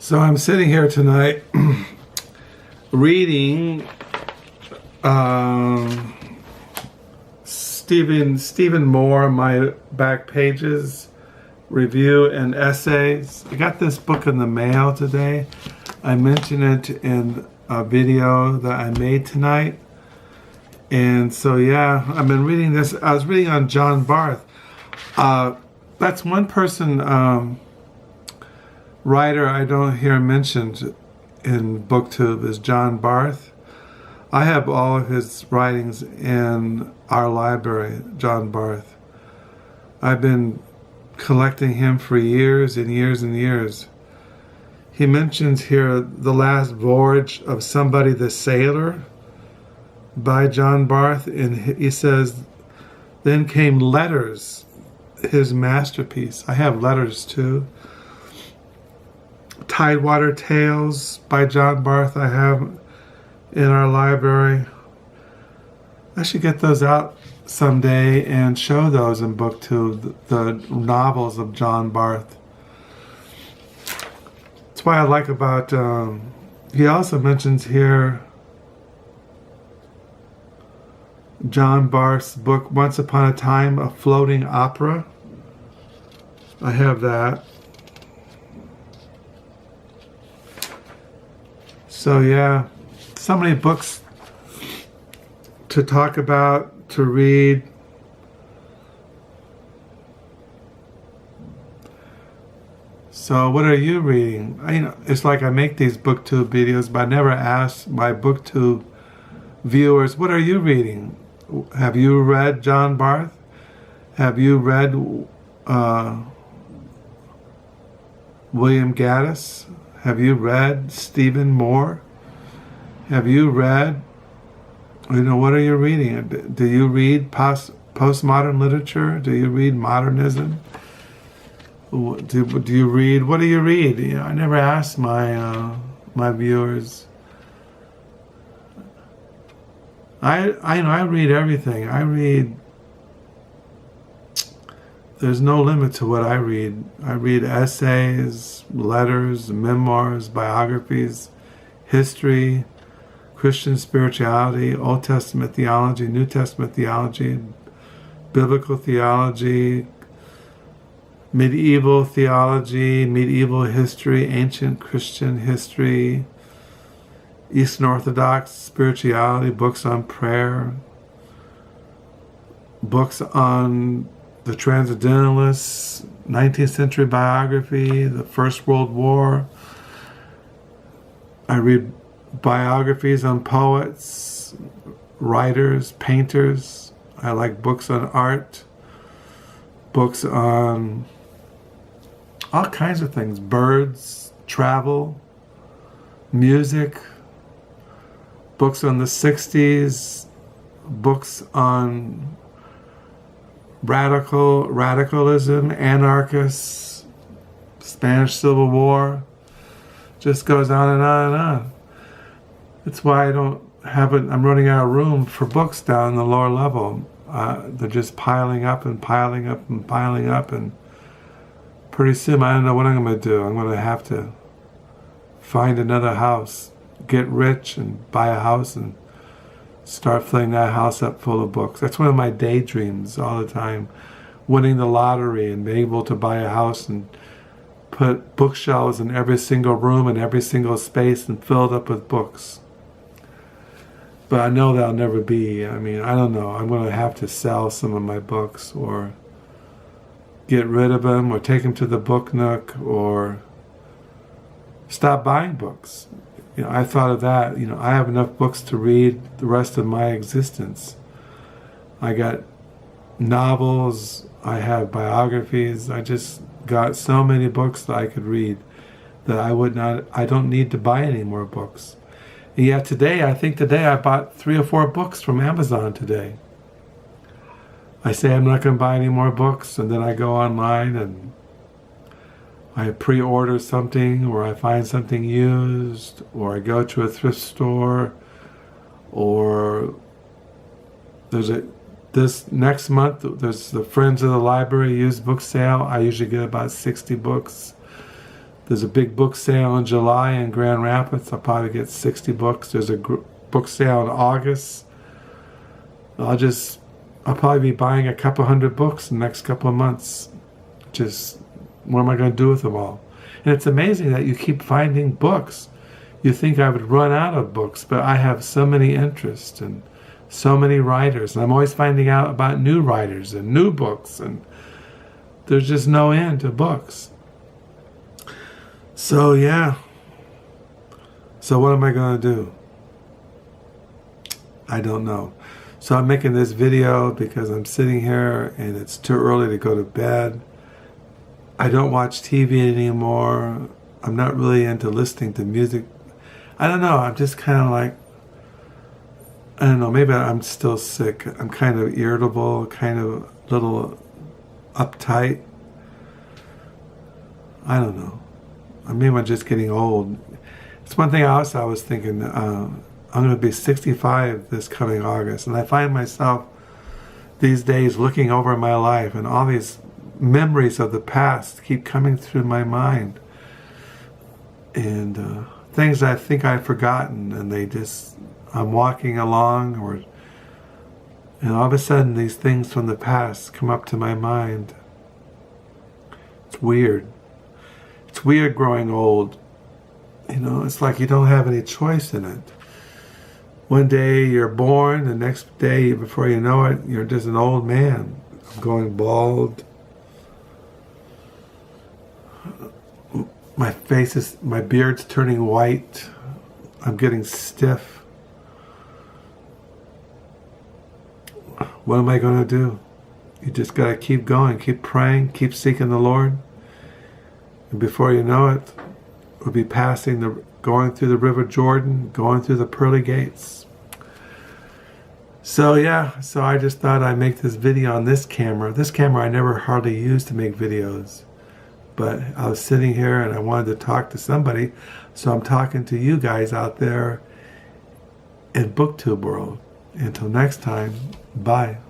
So I'm sitting here tonight reading Stephen Moore, My Back Pages review and essays. I got this book in the mail today. I mentioned it in a video that I made tonight. And so yeah, I've been reading this. I was reading on John Barth. That's one person, writer I don't hear mentioned in BookTube is John Barth. I have all of his writings in our library, John Barth. I've been collecting him for years and years and years. He mentions here The Last Voyage of Somebody the Sailor by John Barth, and he says, then came Letters, his masterpiece. I have Letters too. Tidewater Tales by John Barth I have in our library. I should get those out someday and show those in BookTube, the novels of John Barth. That's what I like about, he also mentions here John Barth's book, Once Upon a Time, A Floating Opera. I have that. So yeah, so many books to talk about, to read. So what are you reading? It's like I make these BookTube videos, but I never ask my BookTube viewers, what are you reading? Have you read John Barth? Have you read William Gaddis? Have you read Stephen Moore? Have you read, what are you reading? Do you read postmodern literature? Do you read modernism? Do you read, what do you read? I never ask my my viewers. I read everything. There's no limit to what I read. I read essays, letters, memoirs, biographies, history, Christian spirituality, Old Testament theology, New Testament theology, biblical theology, medieval theology, medieval history, ancient Christian history, Eastern Orthodox spirituality, books on prayer, books on the Transcendentalists, 19th century biography, the First World War. I read biographies on poets, writers, painters. I like books on art, books on all kinds of things, birds, travel, music, books on the 60s, books on radicalism, anarchists, Spanish Civil War, just goes on and on and on. That's why I don't have it. I'm running out of room for books down in the lower level. They're just piling up and piling up and piling up, and pretty soon I don't know what I'm going to do. I'm going to have to find another house, get rich and buy a house and start filling that house up full of books. That's one of my daydreams all the time, winning the lottery and being able to buy a house and put bookshelves in every single room and every single space and fill it up with books. But I know that'll never be. I don't know. I'm going to have to sell some of my books or get rid of them or take them to the book nook or stop buying books. I thought of that. I have enough books to read the rest of my existence. I got novels, I have biographies, I just got so many books that I could read that I don't need to buy any more books. And yet today I bought 3 or 4 books from Amazon today. I say I'm not going to buy any more books, and then I go online and I pre-order something, or I find something used, or I go to a thrift store, or this next month there's the Friends of the Library used book sale. I usually get about 60 books. There's a big book sale in July in Grand Rapids. I'll probably get 60 books. There's a book sale in August. I'll probably be buying a couple hundred books in the next couple of months. Just, what am I going to do with them all? And it's amazing that you keep finding books. You think I would run out of books, but I have so many interests and so many writers. And I'm always finding out about new writers and new books. And there's just no end to books. So, yeah. So what am I going to do? I don't know. So I'm making this video because I'm sitting here and it's too early to go to bed. I don't watch TV anymore. I'm not really into listening to music. I don't know. I'm just kind of like, I don't know, maybe I'm still sick. I'm kind of irritable, kind of a little uptight. I don't know. Maybe I'm just getting old. It's one thing else I was thinking. I'm going to be 65 this coming August. And I find myself these days looking over my life, and all these memories of the past keep coming through my mind. And things I think I've forgotten, and I'm walking along, and all of a sudden these things from the past come up to my mind. It's weird. It's weird growing old. You know, it's like you don't have any choice in it. One day you're born, the next day, before you know it, you're just an old man. I'm going bald. My beard's turning white. I'm getting stiff. What am I going to do? You just got to keep going, keep praying, keep seeking the Lord. And before you know it, we'll be going through the River Jordan, going through the pearly gates. So yeah, so I just thought I'd make this video on this camera. This camera I never hardly use to make videos. But I was sitting here and I wanted to talk to somebody, so I'm talking to you guys out there in BookTube world. Until next time, bye.